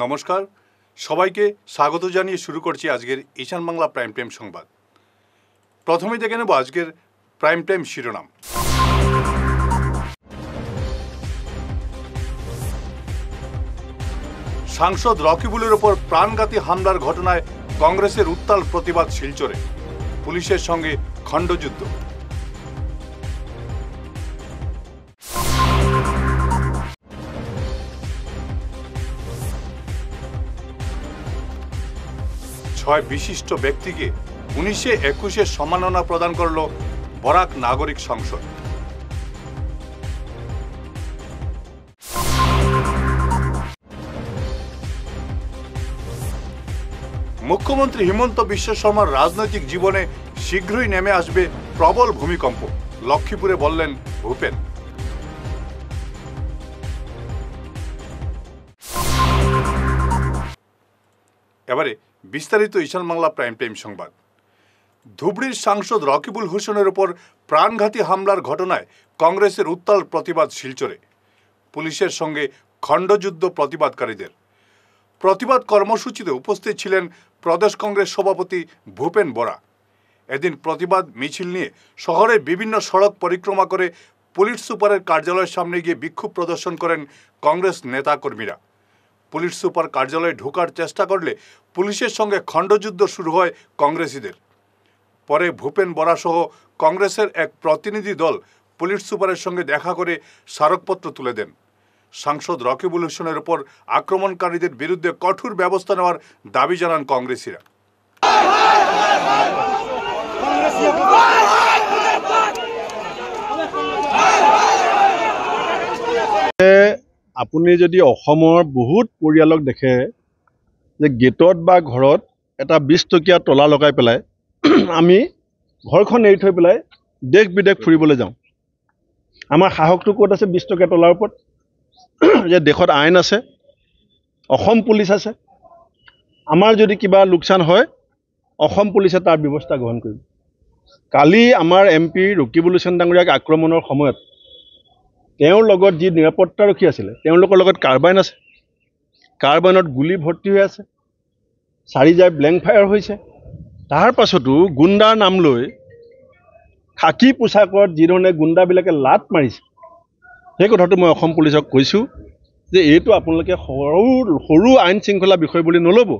নমস্কার, সবাইকে স্বাগত জানিয়ে শুরু করছি আজকের ঈশান বাংলা প্রাইম টাইম সংবাদ। প্রথমেই দেখে নেব আজকের প্রাইম টাইম শিরোনাম। সাংসদ রকিবুলের ওপর প্রাণঘাতী হামলার ঘটনায় কংগ্রেসের উত্তাল প্রতিবাদ শিলচরে, পুলিশের সঙ্গে খণ্ডযুদ্ধ। ছয় বিশিষ্ট ব্যক্তিকে 1921 সম্মাননা প্রদান করল বরাক নাগরিক সংসদ। মুখ্যমন্ত্রী হিমন্ত বিশ্ব শর্মার রাজনৈতিক জীবনে শীঘ্রই নেমে আসবে প্রবল ভূমিকম্প, লক্ষ্মীপুরে বললেন ভূপেন। এবারে বিস্তারিত ঈশান বাংলা প্রাইম টাইম সংবাদ। ধুবড়ীর সাংসদ রকিবুল হোসেনের ওপর প্রাণঘাতী হামলার ঘটনায় কংগ্রেসের উত্তাল প্রতিবাদ শিলচরে, পুলিশের সঙ্গে খণ্ডযুদ্ধ প্রতিবাদকারীদের। প্রতিবাদ কর্মসূচিতে উপস্থিত ছিলেন প্রদেশ কংগ্রেস সভাপতি ভূপেন বরা। এদিন প্রতিবাদ মিছিল নিয়ে শহরের বিভিন্ন সড়ক পরিক্রমা করে পুলিশ সুপারের কার্যালয়ের সামনে গিয়ে বিক্ষোভ প্রদর্শন করেন কংগ্রেস নেতাকর্মীরা। পুলিশ সুপার কার্যালয়ে ঢোকার চেষ্টা করলে পুলিশের সঙ্গে খণ্ডযুদ্ধ শুরু হয় কংগ্রেসীদের। পরে ভূপেন বরা সহ কংগ্রেসের এক প্রতিনিধি দল পুলিশ সুপারের সঙ্গে দেখা করে স্মারকপত্র তুলে দেন। সাংসদ রকিবুল হোসেনের উপর আক্রমণকারীদের বিরুদ্ধে কঠোর ব্যবস্থা নেওয়ার দাবি জানান কংগ্রেসীরা। আপুনি যদি অসমৰ বহুত পৰিয়ালক দেখে যে গেটত বা ঘৰত এটা 20 টকীয়া তলা লগাই পেলাই আমি ঘৰখন এৰি থৈ পেলাই দেশ বিদেশ ফুৰিবলৈ যাওঁ। আমাৰ সাহসটো ক'ত আছে 20 টকীয়া তলাৰ ওপৰত? যে দেশত আইন আছে, অসম পুলিচ আছে, আমাৰ যদি কিবা লোকচান হয় অসম পুলিচে তাৰ ব্যৱস্থা গ্ৰহণ কৰিব। কালি আমাৰ MP ৰকিবুল হোসেন ডাঙৰীয়াক আক্ৰমণৰ সময়ত তেওঁৰ লগত যি নিৰাপত্তাৰক্ষী আছিলে তেওঁলোকৰ লগত কাৰ্বাইন আছে, কাৰ্বাইনত গুলি ভৰ্তি হৈ আছে, 4 জাই ব্লেংক ফায়াৰ হৈছে। তাৰ পাছতো গুণ্ডাৰ নাম লৈ খাকী পোছাকত যিধৰণে গুণ্ডাবিলাকে লাট মাৰিছে, সেই কথাটো মই অসম পুলিচক কৈছোঁ যে এইটো আপোনালোকে সৰু আইন শৃংখলা বিষয় বুলি নল'ব।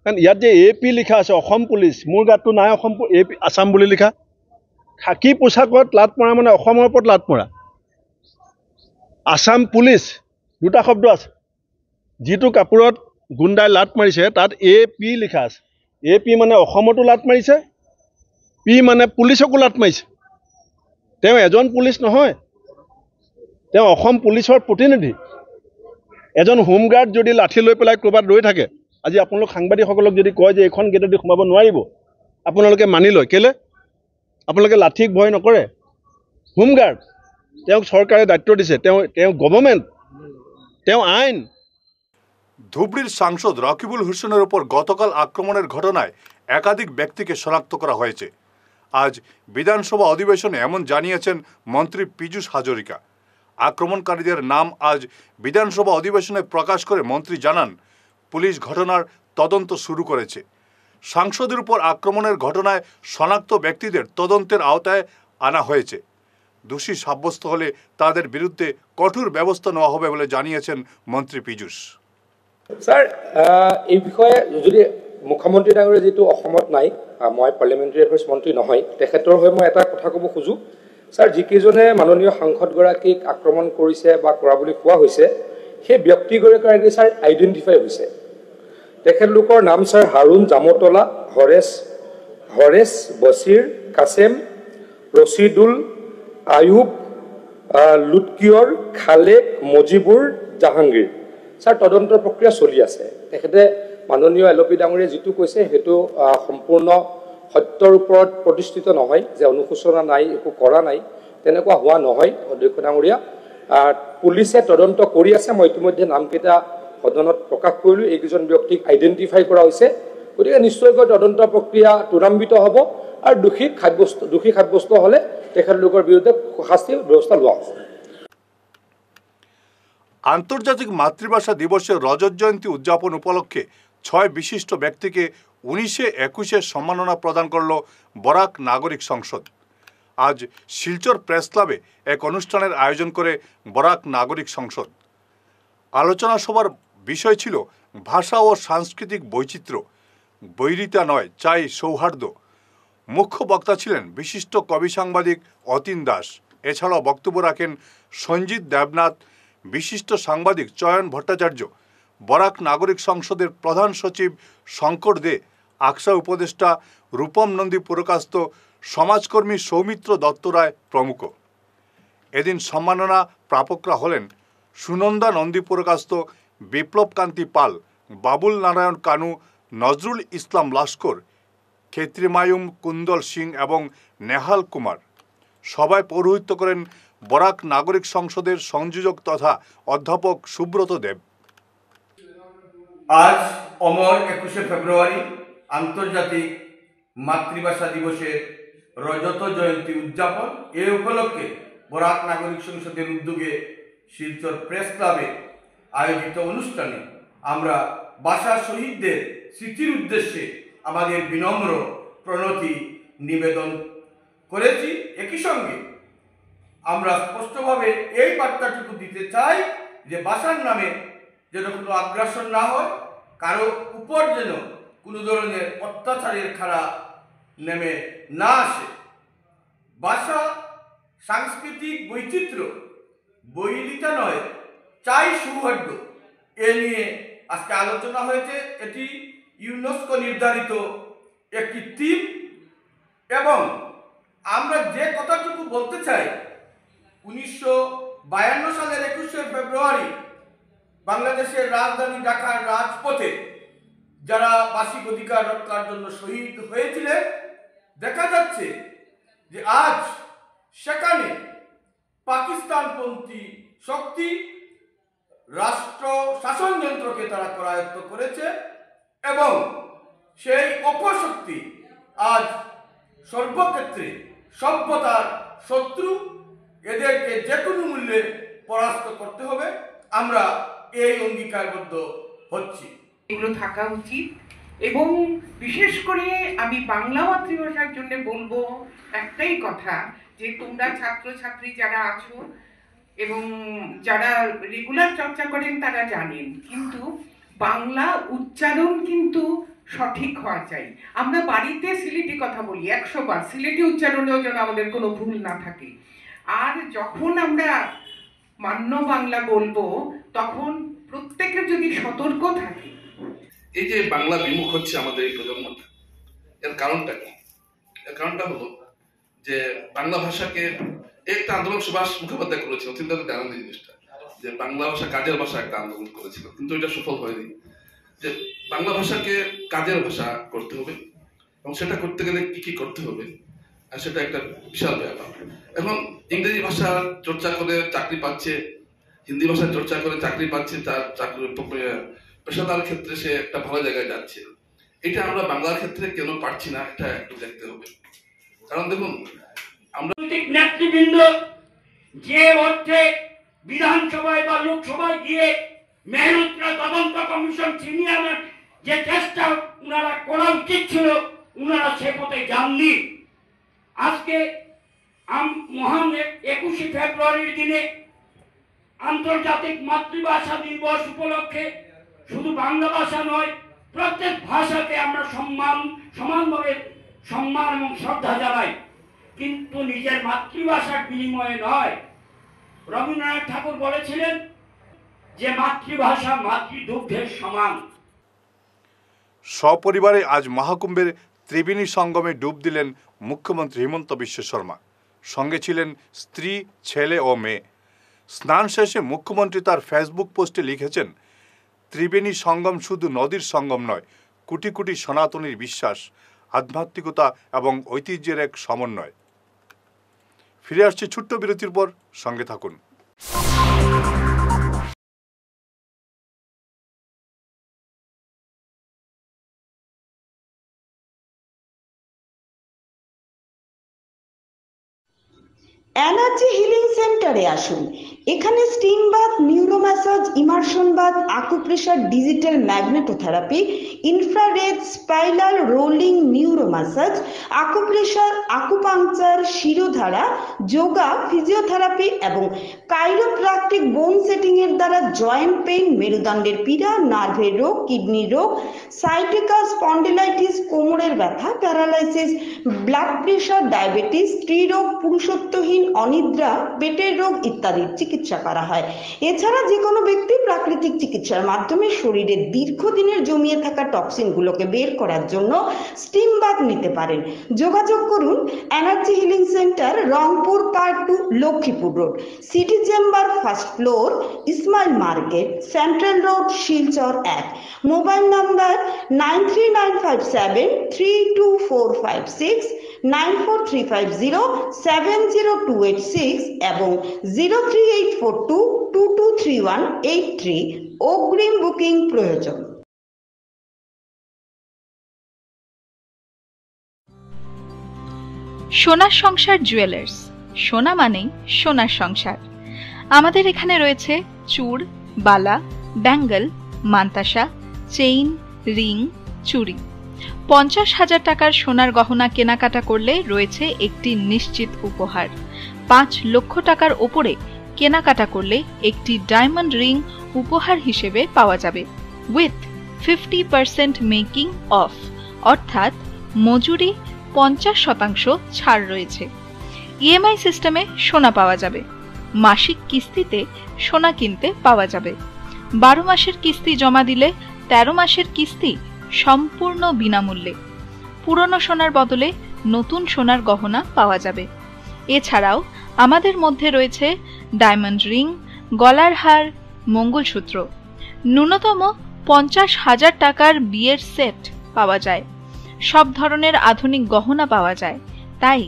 কাৰণ ইয়াত যে AP লিখা আছে অসম পুলিচ, মোৰ গাতটো নাই অসম AP আছাম বুলি লিখা। খাকী পোছাকত লাট মৰা মানে অসমৰ ওপৰত লাট মৰা। আছাম পুলিচ দুটা শব্দ আছে, যিটো কাপোৰত গুণ্ডাই লাট মাৰিছে তাত AP লিখা আছে। AP মানে অসমতো লাট মাৰিছে, P মানে পুলিচকো লাট মাৰিছে। তেওঁ এজন পুলিচ নহয়, তেওঁ অসম পুলিচৰ প্ৰতিনিধি। এজন হোমগাৰ্ড যদি লাঠি লৈ পেলাই ক'ৰবাত ৰৈ থাকে, আজি আপোনালোক সাংবাদিকসকলক যদি কয় যে এইখন গেটেদি সোমাব নোৱাৰিব, আপোনালোকে মানি লয়। কেলে? আপোনালোকে লাঠিক ভয় নকৰে। হোমগাৰ্ড, তেওঁক চৰকাৰে দায়িত্ব দিছে, তেওঁ গভৰ্ণমেণ্ট, তেওঁ আইন। ধুবড়ীর সাংসদ রকিবুল হোসেনের ওপর গতকাল আক্রমণের ঘটনায় একাধিক ব্যক্তিকে শনাক্ত করা হয়েছে। আজ বিধানসভা অধিবেশনে এমন জানিয়েছেন মন্ত্রী পীযূষ হাজরিকা। আক্রমণকারীদের নাম আজ বিধানসভা অধিবেশনে প্রকাশ করে মন্ত্রী জানান, পুলিশ ঘটনার তদন্ত শুরু করেছে। সাংসদের উপর আক্রমণের ঘটনায় শনাক্ত ব্যক্তিদের তদন্তের আওতায় আনা হয়েছে। দোষী সাব্যস্ত হলে তাদের বিরুদ্ধে কঠোর ব্যবস্থা নেওয়া হবে বলে জানিয়েছেন মন্ত্রী পীযূষ। স্যার, এই বিষয়ে যদি মুখ্যমন্ত্ৰী ডাঙৰীয়া যেটো অসমত নাই, মই পাৰ্লিয়ামেণ্টাৰী এফেয়াৰ্ছ মন্ত্ৰী নহয়, তেখেতৰ হৈ মই এটা কথা ক'ব খোজোঁ। স্যাৰ, যিকেইজনে মাননীয় সাংসদগৰাকীক আক্ৰমণ কৰিছে বা কৰা বুলি কোৱা হৈছে, সেই ব্যক্তিগৰাকী স্যাৰ আইডেণ্টিফাই হৈছে। তেখেতলোকৰ নাম স্যাৰ হাৰুণ জামতলা, হৰেশ, বছিৰ, কাছেম, ৰচিদুল, আয়ুব, লুটকিয়ৰ, খালেক, মজিবুৰ, জাহাংগীৰ। স্যাৰ, তদন্তৰ প্ৰক্ৰিয়া চলি আছে। তেখেতে মাননীয় LP ডাঙৰীয়াই যিটো কৈছে সেইটো সম্পূৰ্ণ সত্যৰ ওপৰত প্ৰতিষ্ঠিত নহয়, যে অনুশোচনা নাই, একো কৰা নাই, তেনেকুৱা হোৱা নহয়। অধ্যক্ষ ডাঙৰীয়া, পুলিচে তদন্ত কৰি আছে। মই ইতিমধ্যে নামকেইটা সদনত প্ৰকাশ কৰিলোঁ। এইকেইজন ব্যক্তিক আইডেণ্টিফাই কৰা হৈছে। গতিকে নিশ্চয়কৈ তদন্ত প্ৰক্ৰিয়া ত্বৰান্বিত হ'ব আৰু দোষী সাব্যস্ত হ'লে তেখেতলোকৰ বিৰুদ্ধে শাস্তিৰ ব্যৱস্থা লোৱা হ'ব। আন্তর্জাতিক মাতৃভাষা দিবসের রজত জয়ন্তী উদযাপন উপলক্ষে 6 বিশিষ্ট ব্যক্তিকে 19-21 সম্মাননা প্রদান করল বরাক নাগরিক সংসদ। আজ শিলচর প্রেস ক্লাবে এক অনুষ্ঠানের আয়োজন করে বরাক নাগরিক সংসদ। আলোচনা সভার বিষয় ছিল ভাষা ও সাংস্কৃতিক বৈচিত্র্য, বৈরিতা নয়, চাই সৌহার্দ্য। মুখ্য বক্তা ছিলেন বিশিষ্ট কবি সাংবাদিক অতীন দাস। এছাড়াও বক্তব্য রাখেন সঞ্জিত দেবনাথ, বিশিষ্ট সাংবাদিক চয়ন ভট্টাচার্য, বরাক নাগরিক সংসদের প্রধান সচিব শঙ্কর দে, আকসা উপদেষ্টা রূপম নন্দী পুরকাস্ত, সমাজকর্মী সৌমিত্র দত্ত রায় প্রমুখ। এদিন সম্মাননা প্রাপকরা হলেন সুনন্দা নন্দী পুরকাস্ত, বিপ্লব কান্তি পাল, বাবুল নারায়ণ কানু, নজরুল ইসলাম লস্কর, ক্ষেত্রিমায়ুম কুন্দল সিং এবং নেহাল কুমার। সভায় পৌরোহিত্য করেন বরাক নাগরিক সংসদের সংযোজক তথা অধ্যাপক সুব্রত দেব। আজ অমর 21শে ফেব্রুয়ারি আন্তর্জাতিক মাতৃভাষা দিবসের রজত জয়ন্তী উদযাপন। এই উপলক্ষে বরাক নাগরিক সংসদের উদ্যোগে শিলচর প্রেস ক্লাবে আয়োজিত অনুষ্ঠানে আমরা ভাষা শহীদদের স্মৃতির উদ্দেশ্যে আমাদের বিনম্র প্রণতি নিবেদন করেছি। একই সঙ্গে আমরা স্পষ্টভাবে এই বার্তাটুকু দিতে চাই যে ভাষার নামে যেন কোনো আগ্রাসন না হয়, কারো উপর যেন কোনো ধরনের অত্যাচারের খাড়া নেমে না আসে। ভাষা সাংস্কৃতিক বৈচিত্র্য, বৈরিতা নয়, চাই সৌহার্দ্য, এ নিয়ে আজকে আলোচনা হয়েছে। এটি ইউনেস্কো নির্ধারিত একটি থিম এবং আমরা যে কথাটুকু বলতে চাই, 1952 সালের 21শে ফেব্রুয়ারি বাংলাদেশের রাজধানী ঢাকার রাজপথে যারা ভাষিক অধিকার রক্ষার জন্য শহীদ হয়েছিলেন, দেখা যাচ্ছে যে আজ সেখানে পাকিস্তানপন্থী শক্তি রাষ্ট্র শাসন যন্ত্রকে তারা করায়ত্ত করেছে এবং সেই অপশক্তি আজ সর্বক্ষেত্রে সভ্যতার শত্রু। এদেরকে যে কোনো মূল্যে পরাস্ত করতে হবে। আমরা এই অঙ্গীকারবদ্ধ হচ্ছি। এগুলো থাকা উচিত এবং বিশেষ করে আমি বাংলা মাতৃভাষার জন্য বলবো একটাই কথা, যে তোমরা ছাত্রছাত্রী যারা আছো এবং যারা রেগুলার চর্চা করেন তারা জানেন, কিন্তু বাংলা উচ্চারণ কিন্তু সঠিক হওয়া চাই। আমরা বাড়িতে সিলেটি কথা বলি 100 বার, সিলেটি উচ্চারণেও যেন আমাদের কোনো ভুল না থাকে। আর যখন আমরা মান্য বাংলা বলবো তখন প্রত্যেকের যদি সতর্ক থাকে। এই যে বাংলা বিমুখ হচ্ছে আমাদের এই প্রজন্মটা, এর কারণটা কি? এর কারণটা হলো যে বাংলা ভাষাকে একটা আন্দোলন সুভাষ মুখোপাধ্যায় করেছিল, অত্যন্ত জানেন এই জিনিসটা, যে বাংলা ভাষা কাজের ভাষা একটা আন্দোলন করেছিল, কিন্তু এটা সফল হয়নি। যে বাংলা ভাষাকে কাজের ভাষা করতে হবে এবং সেটা করতে গেলে কি কি করতে হবে, আর সেটা একটা বিশাল ব্যাপার। এখন ইংরেজি ভাষা চর্চা করে চাকরি পাচ্ছে, হিন্দি ভাষা চর্চা করে চাকরি পাচ্ছে, তার চাকরি পেশাদার ক্ষেত্রে সে একটা ভালো জায়গায় যাচ্ছে। এটা আমরা বাংলার ক্ষেত্রে কেন পারছি না, এটা একটু দেখতে হবে। কারণ দেখুন, আমরা নেতৃবৃন্দ যে অর্থে বিধানসভায় বা লোকসভায় গিয়ে মেহনতরা তদন্ত কমিশন ছিনিয়ে আনার যে চেষ্টা উনারা করা উচিত ছিল, উনারা সে পথে যাননি। আজকে মহান 21শে ফেব্রুয়ারির দিনে আন্তর্জাতিক মাতৃভাষা দিবস উপলক্ষে শুধু বাংলা ভাষা নয়, প্রত্যেক ভাষাকে আমরা সমানভাবে সম্মান এবং শ্রদ্ধা জানাই, কিন্তু নিজের মাতৃভাষার বিনিময়ে নয়। রবীন্দ্রনাথ ঠাকুর বলেছিলেন যে মাতৃভাষা মাতৃদুগ্ধের সমান। সপরিবারে আজ মহাকুম্ভের ত্রিবেণী সঙ্গমে ডুব দিলেন মুখ্যমন্ত্রী হিমন্ত বিশ্ব শর্মা। সঙ্গে ছিলেন স্ত্রী, ছেলে ও মেয়ে। স্নান শেষে মুখ্যমন্ত্রী তার ফেসবুক পোস্টে লিখেছেন, ত্রিবেণী সঙ্গম শুধু নদীর সঙ্গম নয়, কোটি কোটি সনাতনীর বিশ্বাস, আধ্যাত্মিকতা এবং ঐতিহ্যের এক সমন্বয়। ফিরে আসছি ছোট্ট বিরতির পর, সঙ্গে থাকুন। এনার্জি হিলিং সেন্টারে আসুন। এখানে steam bath, neuro massage, immersion bath, acupressure, digital magnetotherapy, infrared, spiral rolling neuro massage, acupressure, acupuncture, shirodhara, yoga, physiotherapy এবং কাইরোপ্র্যাকটিক বোন সেটিং এর দ্বারা জয়েন্ট পেইন, মেরুদণ্ডের পীড়া, নার্ভের রোগ, কিডনির রোগ, সাইটিকা, স্পন্ডিলাইটিস, কোমরের ব্যথা, প্যারালাইসিস, ব্লাড প্রেশার, ডায়াবেটিস, স্ত্রীরোগ, পুরুষত্বহীন, অনিদ্রা, পেটের রোগ ইত্যাদির চিকিৎসা করা হয়। এছাড়া যে কোনো ব্যক্তি প্রাকৃতিক চিকিৎসার মাধ্যমে শরীরে দীর্ঘদিনের জমিয়ে থাকা টক্সিনগুলোকে বের করার জন্য স্টিম বাথ নিতে পারেন। যোগাযোগ করুন energy healing centre, Rangpur part 2, Lakshmipur road, city chamber, first floor, Ismail market, central road, Silchar 1। Mobile number 9395732456, 9435070286 এবং 03842223183। অগ্রিম বুকিং প্রয়োজন। সোনার সংসার জুয়েলার্স, সোনা মানেই সোনার সংসার। আমাদের এখানে রয়েছে চূড়, বালা, ব্যাঙ্গল, মান্তাসা, চেইন, রিং, চুড়ি। 50,000 টাকার সোনার গহনা কেনাকাটা করলে রয়েছে একটি নিশ্চিত উপহার। 5 লক্ষ টাকার ওপরে কেনাকাটা করলে একটি ডায়মন্ড রিং উপহার হিসেবে পাওয়া যাবে উইথ 50% মেকিং অফ, অর্থাৎ মজুরি 50% ছাড় রয়েছে। ইএমআই সিস্টেমে সোনা পাওয়া যাবে। মাসিক কিস্তিতে সোনা কিনতে পাওয়া যাবে। 12 মাসের কিস্তি জমা দিলে 13 মাসের কিস্তি সম্পূর্ণ বিনামূল্যে। পুরনো সোনার বদলে নতুন সোনার গহনা পাওয়া যাবে। এছাড়াও আমাদের মধ্যে রয়েছে ডায়মন্ড রিং, গলার হার, মঙ্গলসূত্র। ন্যূনতম 50,000 টাকার বিয়ের সেট পাওয়া যায়। সব ধরনের আধুনিক গহনা পাওয়া যায়। তাই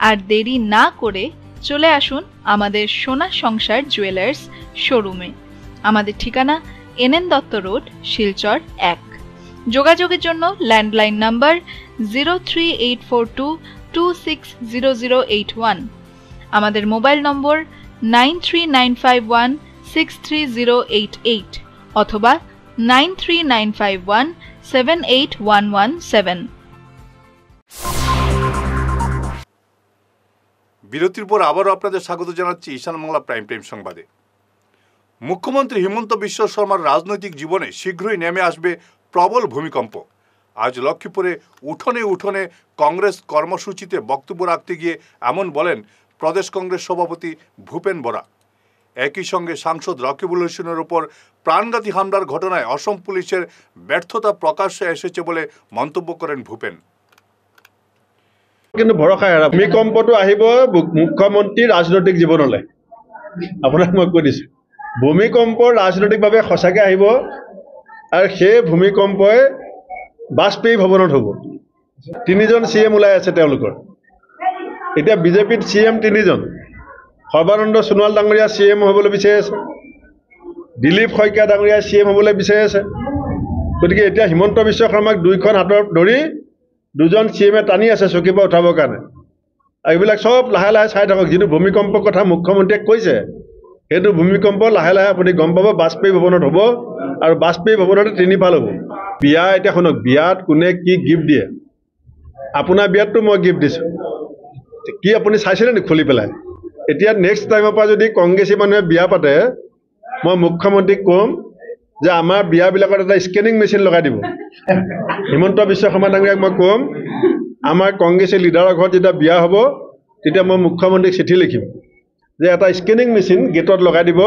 আর দেরি না করে চলে আসুন আমাদের সোনা সংসার জুয়েলার্স শোরুমে। আমাদের ঠিকানা NN দত্ত রোড, শিলচর 1। যোগাযোগের জন্য ল্যান্ডলাইন নাম্বার 03842260081, আমাদের মোবাইল নম্বর 9395163088 অথবা 9395178117। বিরতির পর আবারও আপনাদের স্বাগত জানাচ্ছি ঈশান বাংলা প্রাইম টাইম সংবাদে। মুখ্যমন্ত্রী হিমন্ত বিশ্ব শর্মার রাজনৈতিক জীবনে শীঘ্রই নেমে আসবে প্রবল ভূমিকম্প। আজ লক্ষ্মীপুরে উঠোনে উঠোনে কংগ্রেস কর্মসূচিতে বক্তব্য রাখতে গিয়ে এমন বলেন প্রদেশ কংগ্রেস সভাপতি ভূপেন বরা। একই সঙ্গে সাংসদ রকিবুল হোসেনের উপর প্রাণঘাতী হামলার ঘটনায় অসম পুলিশের ব্যর্থতা প্রকাশ্যে এসেছে বলে মন্তব্য করেন ভূপেন। কিন্তু ভৰসা এৰা ভূমিকম্পটো আহিব মুখ্যমন্ত্ৰীৰ ৰাজনৈতিক জীৱনলৈ। আপোনাক মই কৈ দিছোঁ, ভূমিকম্প ৰাজনৈতিকভাৱে সঁচাকৈ আহিব আৰু সেই ভূমিকম্পই বাজপেয়ী ভৱনত হ'ব। 3জন CM ওলাই আছে তেওঁলোকৰ। এতিয়া বিজেপিত CM 3জন। সৰ্বানন্দ সোণোৱাল ডাঙৰীয়া CM হ'বলৈ বিচাৰি আছে, দিলীপ শইকীয়া ডাঙৰীয়া CM হ'বলৈ বিচাৰি আছে। গতিকে এতিয়া হিমন্ত বিশ্ব শৰ্মাক 2খন হাতৰ ধৰি 2জন CM টানি আছে চকীৰ পৰা উঠাবৰ কাৰণে। এইবিলাক চব লাহে লাহে চাই থাকক। যিটো ভূমিকম্পৰ কথা মুখ্যমন্ত্ৰীয়ে কৈছে সেইটো ভূমিকম্প লাহে লাহে আপুনি গম পাব বাজপেয়ী ভৱনত হ'ব আৰু বাজপেয়ী ভৱনতে 3 ফাল হ'ব। বিয়া এতিয়া শুনক, বিয়াত কোনে কি গিফ্ট দিয়ে। আপোনাৰ বিয়াততো মই গিফ্ট দিছোঁ, কি আপুনি চাইছিলে নেকি খুলি পেলাই? এতিয়া নেক্সট টাইমৰ পৰা যদি কংগ্ৰেছী মানুহে বিয়া পাতে মই মুখ্যমন্ত্ৰীক ক'ম যে আমাৰ বিয়াবিলাকত এটা স্কেনিং মেচিন লগাই দিব। হিমন্ত বিশ্ব শৰ্মা ডাঙৰীয়াক মই ক'ম আমাৰ কংগ্ৰেছী লিডাৰৰ ঘৰত যেতিয়া বিয়া হ'ব তেতিয়া মই মুখ্যমন্ত্ৰীক চিঠি লিখিম যে এটা স্কেনিং মেচিন গেটত লগাই দিব,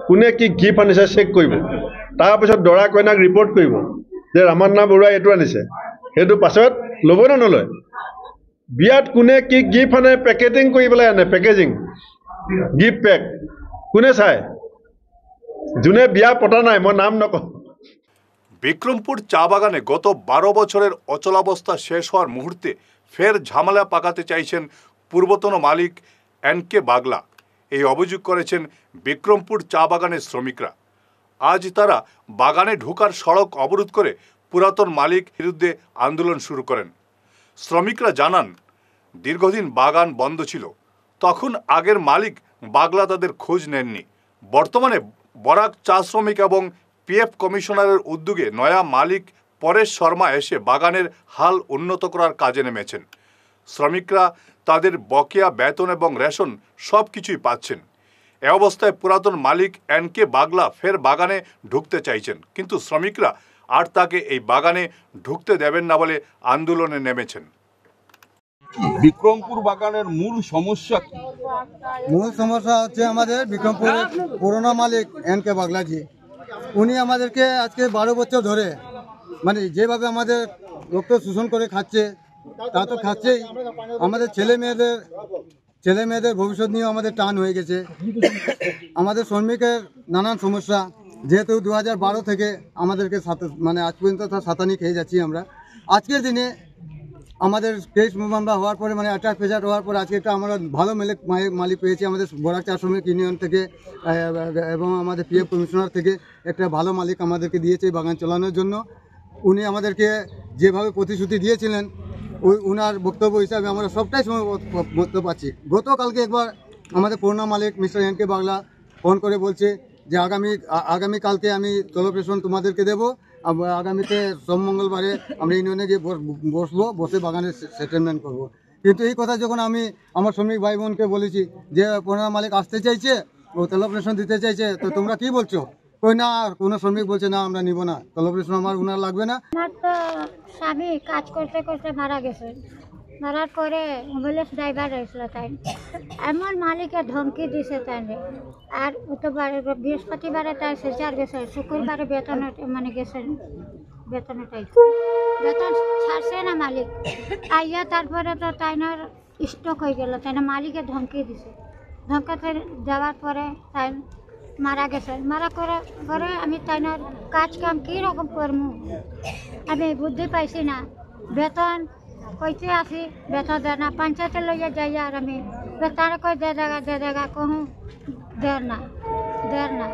কোনে কি গিফ্ট আনিছে চেক কৰিব। তাৰপিছত দৰা কইনাক ৰিপৰ্ট কৰিব যে ৰামান্না বৰুৱাই এইটো আনিছে। সেইটো পাছত ল'ব নে নলয়? বিয়াত কোনে কি গিফ্ট আনে পেকেজিং কৰি পেলাই আনে, পেকেজিং গিফ্ট পেক কোনে চায়? যোনে বিয়া পতা নাই, মই নাম নকওঁ। বিক্রমপুর চা বাগানে গত 12 বছরের অচলাবস্থা শেষ হওয়ার মুহূর্তে ফের ঝামেলা পাকাতে চাইছেন পূর্বতন মালিক NK বাগলা। এই অভিযোগ করেছেন বিক্রমপুর চা বাগানের শ্রমিকরা। আজ তারা বাগানে ঢোকার সড়ক অবরোধ করে পুরাতন মালিক বিরুদ্ধে আন্দোলন শুরু করেন। শ্রমিকরা জানান দীর্ঘদিন বাগান বন্ধ ছিল, তখন আগের মালিক বাগলা তাদের খোঁজ নেননি, বর্তমানে বরাক চা শ্রমিক এবং পিএফ কমিশনারের উদ্যোগে নয়া মালিক পরেশ শর্মা এসে বাগানের হাল উন্নত করার কাজে নেমেছেন। শ্রমিকরা তাদের বকেয়া বেতন এবং রেশন সব কিছুই পাচ্ছেন। এ অবস্থায় পুরাতন মালিক এনকে বাগলা ফের বাগানে ঢুকতে চাইছেন, কিন্তু শ্রমিকরা আর তাকে এই বাগানে ঢুকতে দেবেন না বলে আন্দোলনে নেমেছেন। বিক্রমপুর বাগানের মূল সমস্যা কি? মূল সমস্যা হচ্ছে আমাদের বিক্রমপুরের পুরোনো মালিক এনকে বাগলাজি। উনি আমাদেরকে আজকে 12 বছর ধরে মানে যেভাবে আমাদের রক্ত শোষণ করে খাচ্ছে তা তো খাচ্ছেই, আমাদের ছেলে মেয়েদের ভবিষ্যৎ নিয়েও আমাদের টান হয়ে গেছে। আমাদের শ্রমিকের নানান সমস্যা, যেহেতু 2012 থেকে আমাদেরকে মানে আজ পর্যন্ত সাতানি খেয়ে যাচ্ছি আমরা। আজকের দিনে আমাদের কেস মামলা হওয়ার পরে মানে অ্যাটাক ফেজার হওয়ার পরে আজকে একটা আমরা ভালো মালিক পেয়েছি আমাদের বরাক চা শ্রমিক ইউনিয়ন থেকে এবং আমাদের পিএফ কমিশনার থেকে একটা ভালো মালিক আমাদেরকে দিয়েছে বাগান চালানোর জন্য। উনি আমাদেরকে যেভাবে প্রতিশ্রুতি দিয়েছিলেন উনার বক্তব্য হিসাবে আমরা সবটাই সময় বলতে পারছি। গতকালকে একবার আমাদের পুরোনো মালিক মিস্টার এনকে বাগলা ফোন করে বলছে যে আগামীকালকে আমি তলব তোমাদেরকে দেবো, আগামীতে সোম মঙ্গলবারে আমরা ইউনিয়নে গিয়ে বসে বাগানের সেটেলমেন্ট করব। কিন্তু এই কথা যখন আমি আমার শ্রমিক ভাই বোনকে বলেছি যে পুরোনো মালিক আসতে চাইছে, ও তলব দিতে চাইছে, তো তোমরা কি বলছো? কই না, কোনো শ্রমিক বলছে না আমরা নিব না, তলব আমার উনার লাগবে না। আমার তো স্বামী কাজ করতে করতে মারা গেছে। মারার পরে অ্যাম্বুলেন্স ড্রাইভার হয়েছিল, তাই এমন মালিকে ধমকি দিছে তাই। আর বৃহস্পতিবারে তাই শেষার গেছে, শুক্রবারে বেতন মানে গেছে, বেতন ছাড়ছে না মালিক। আইয়া তারপরে তো তাইনার স্টক হয়ে গেল, তাই না মালিকে ধমকি দিছে। ধমকাতে যাওয়ার পরে তাই মারা গেছে। মারা করার পরে আমি তাইনার কাজ কাম কীরকম করবো আমি বুদ্ধি পাইছি না। বেতন কইতে আসি, বেতন দেয় না। পঞ্চায়েতে লইয়া যাই আর আমি তারা কই দে দেগা কহু দের না।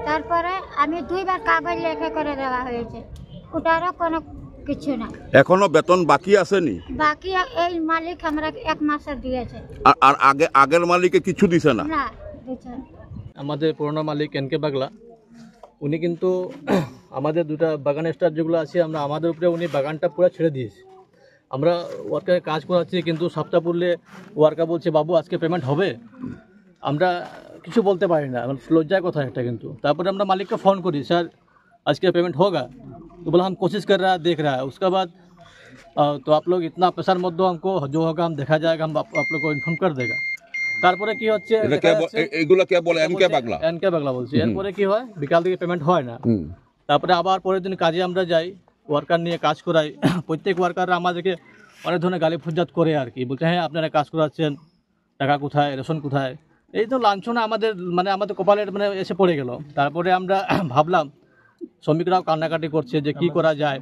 তারপরে আমি 2 বার কাগজ লেখা করে দেওয়া হয়েছে, ওটারও কোনো কিছু না। এখনো বেতন বাকি আসেনি? বাকি এই মালিক আমরা 1 মাসের দিয়েছে। আর আগের মালিকে কিছু দিছে না? না দিছে। আমাদের পুরোনো মালিক এনকে বাগলা উনি কিন্তু আমাদের 2টা বাগান স্টার যেগুলো আছে আমরা আমাদের উপরে উনি বাগানটা পুরো ছেড়ে দিয়েছে। আমরা ওয়ার্কারে কাজ করাচ্ছি, কিন্তু সপ্তাহ পড়লে ওয়ার্কার বলছে বাবু আজকে পেমেন্ট হবে। আমরা কিছু বলতে পারি না, লজ্জার কথা একটা। কিন্তু তারপরে আমরা मालिक को फ़ोन करी, सर आज के पेमेंट होगा? तो बोला हम कोशिश कर रहा है, देख रहा है। उसके बाद तो आप लोग इतना प्रेशर मत दो हमको, जो होगा हम देखा जाएगा, हम आप लोग को इन्फॉर्म कर देगा। তারপরে কি হচ্ছে এইগুলো কে বলে? এনকে বাগলা বলছি। এরপরে কি হয়, বিকাল থেকে পেমেন্ট হয় না। তারপরে আবার পরের দিন কাজে আমরা যাই, ওয়ার্কার নিয়ে কাজ করাই। প্রত্যেক ওয়ার্কাররা আমাদেরকে অনেক ধরনের গালি ফুজ্জাত করে আর কি, বলছে হ্যাঁ আপনারা কাজ করাচ্ছেন, টাকা কোথায়, রেশন কোথায়। এই তো লাঞ্ছনা আমাদের কপালের এসে পড়ে গেল। তারপরে আমরা ভাবলাম শ্রমিকরাও কান্নাকাটি করছে যে কি করা যায়,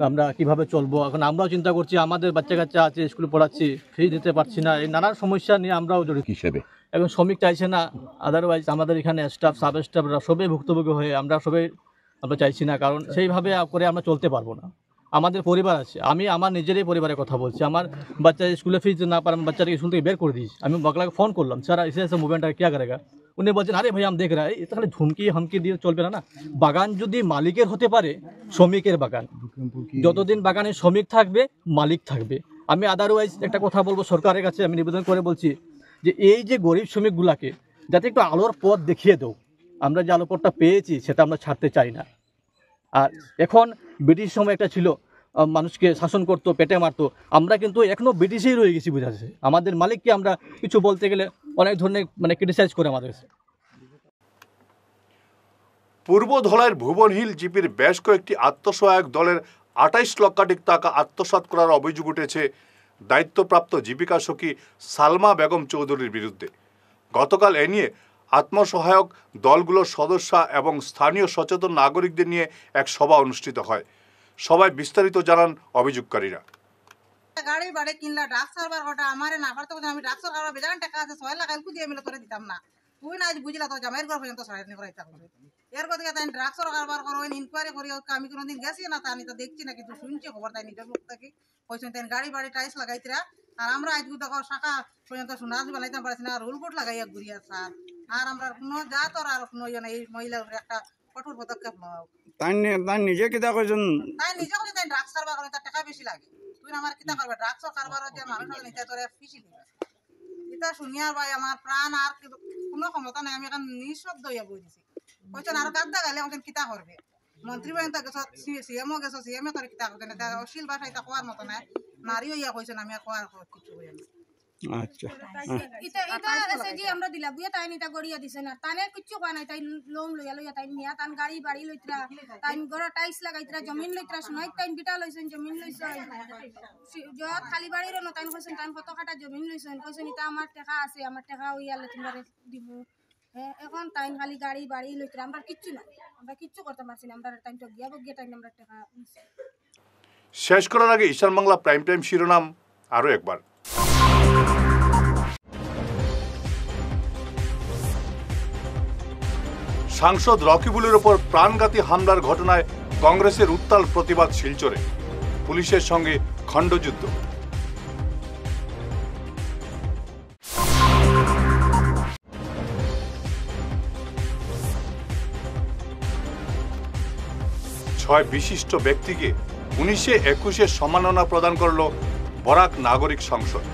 আমরা কিভাবে চলবো। এখন আমরাও চিন্তা করছি, আমাদের বাচ্চা কাচ্চা আছে, স্কুলে পড়াচ্ছি, ফি দিতে পারছি না। এই নানান সমস্যা নিয়ে আমরাও জড়িত হিসেবে। এখন শ্রমিক চাইছে না, আদারওয়াইজ আমাদের এখানে স্টাফ সাব স্টাফরা সবাই ভুক্তভোগী হয়ে আমরা চাইছি না, কারণ সেইভাবে করে আমরা চলতে পারবো না। আমাদের পরিবার আছে, আমি আমার নিজেরই পরিবারের কথা বলছি। আমার বাচ্চা স্কুলে ফিস না পারে, আমি বাচ্চাকে স্কুল থেকে বের করে দিয়েছি। আমি বাগলাকে ফোন করলাম, স্যার ऐसे मूवमेंट है क्या करेगा? উনি বলছেন আরে ভাই আমি দেখ রা, তাহলে ঝুমকি হামকি দিয়ে চলবে না। বাগান যদি মালিকের হতে পারে, শ্রমিকের বাগান, যতদিন বাগানে শ্রমিক থাকবে মালিক থাকবে। আমি আদারওয়াইজ একটা কথা বলবো, সরকারের কাছে আমি নিবেদন করে বলছি যে এই যে গরিব শ্রমিকগুলাকে যাতে একটু আলোর পথ দেখিয়ে দাও। আমরা যে আলোর পথটা পেয়েছি সেটা আমরা ছাড়তে চাই না। আর এখন ব্রিটিশ সময় একটা ছিল, মানুষকে শাসন করতো, পেটে মারতো। আমরা কিন্তু এখনও ব্রিটিশেই রয়ে গেছি বোঝাচ্ছে। আমাদের মালিককে আমরা কিছু বলতে গেলে অনেক ধরনের ক্রিটিসাইজ করে আমাদের কাছে। পূর্ব ধলাইয়ের ভুবনহিল জিপির বেশ কয়েকটি আত্মসহায়ক দলের 28 লক্ষাধিক টাকা আত্মসাৎ করার অভিযোগ উঠেছে দায়িত্বপ্রাপ্ত জীবিকা সখী সালমা বেগম চৌধুরীর বিরুদ্ধে। গতকাল এ নিয়ে আত্মসহায়ক দলগুলোর সদস্য এবং স্থানীয় সচেতন নাগরিকদের নিয়ে এক সভা অনুষ্ঠিত হয়। সবাই বিস্তারিত জানান অভিযোগকারীরা। গাড়ি বাড়ি কিনলা ড্রাগস কারবার কটা আমারে না পারতে আমি ড্রাগস কারবার বেজান টাকা আছে 6 লাখ এলকু দিয়ে মিলে করে দিতাম না। তুই না আজ বুঝলা তো জামাইর ঘর পর্যন্ত ছাড়াই নি করাইতা করে। এর কথা তাই ড্রাগস কারবার করো ইনকোয়ারি করি, আমি কোনদিন গেছি না, তা আমি তো দেখছি না, কিন্তু শুনছি খবর তাই নিজের লোক থেকে কইছেন তাই গাড়ি বাড়ি টাইলস লাগাইতরা। আর আমরা আজ দেখো শাখা পর্যন্ত শোনা বানাইতাম পারছি না, রুল কোট লাগাইয়া ঘুরিয়া স্যার আর আমরা কোনো জাত আর কোনো এই মহিলার উপরে একটা কঠোর পদক্ষেপ নেওয়া হোক। তাই নিজে কিতা কইছেন তাই নিজে যদি তাই ড্রাগস কারবার করে তার টাকা বেশি লাগে, তুই আমার কিতা করবে ড্রাগস কারবার যে মানুষ নিতে তোরে ফিসি দিবে। এটা শুনিয়ার ভাই আমার প্রাণ আর কোনো ক্ষমতা নাই, আমি এখন নিঃশব্দ হইয়া বই দিছি। কইছেন আর গাদ্দা গালে কইছেন কিতা করবে, মন্ত্রী বাহিনী গেছ সিএমও গেছ সিএমএ করে কিতা করতেন, এটা অশ্লীল ভাষা এটা কোয়ার মতো নাই, নারী হইয়া কইছেন আমি আর কোয়ার কিছু হইয়া না। আচ্ছা আমরা দিলা বুয়া তাই নিতা গড়িয়া দিছে না, তানে কিচ্ছু কোয়া নাই, তাই লোন লইয়া লইয়া তাই নিয়া তান গাড়ি বাড়ি লইতরা, তাই ঘর টাইলস লাগাইতরা, জমিন লইতরা, শুনাই তাই বিটা লইছেন, জমিন লইছেন, যত খালি বাড়ির ন তাই কইছেন তাই কত কাটা জমিন লইছেন, কইছেন এটা আমার টাকা আছে, আমার টাকা হইয়ালে তোমরা দিব। এখন তাই খালি গাড়ি বাড়ি লইতরা, আমরা কিচ্ছু নাই, আমরা কিচ্ছু করতে পারছি না, আমরা টাইম তো গিয়া বগিয়া টাইম আমরা টাকা শেষ করার আগে ঈশান বাংলা প্রাইম টাইম শিরোনাম আরও একবার। সাংসদ রকিবুলের ওপর প্রাণঘাতী হামলার ঘটনায় কংগ্রেসের উত্তাল প্রতিবাদ শিলচরে, পুলিশের সঙ্গে খণ্ডযুদ্ধ। ছয় বিশিষ্ট ব্যক্তিকে 1921 সম্মাননা প্রদান করল বরাক নাগরিক সংসদ।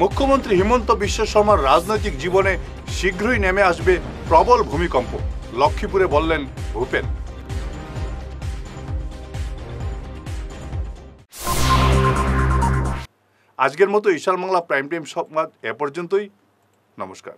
মুখ্যমন্ত্রী হিমন্ত বিশ্ব শর্মার রাজনৈতিক জীবনে শীঘ্রই নেমে আসবে প্রবল ভূমিকম্প, লক্ষ্মীপুরে বললেন ভূপেন। আজকের মতো ঈশান বাংলা প্রাইম টাইম সংবাদ এ পর্যন্তই। নমস্কার।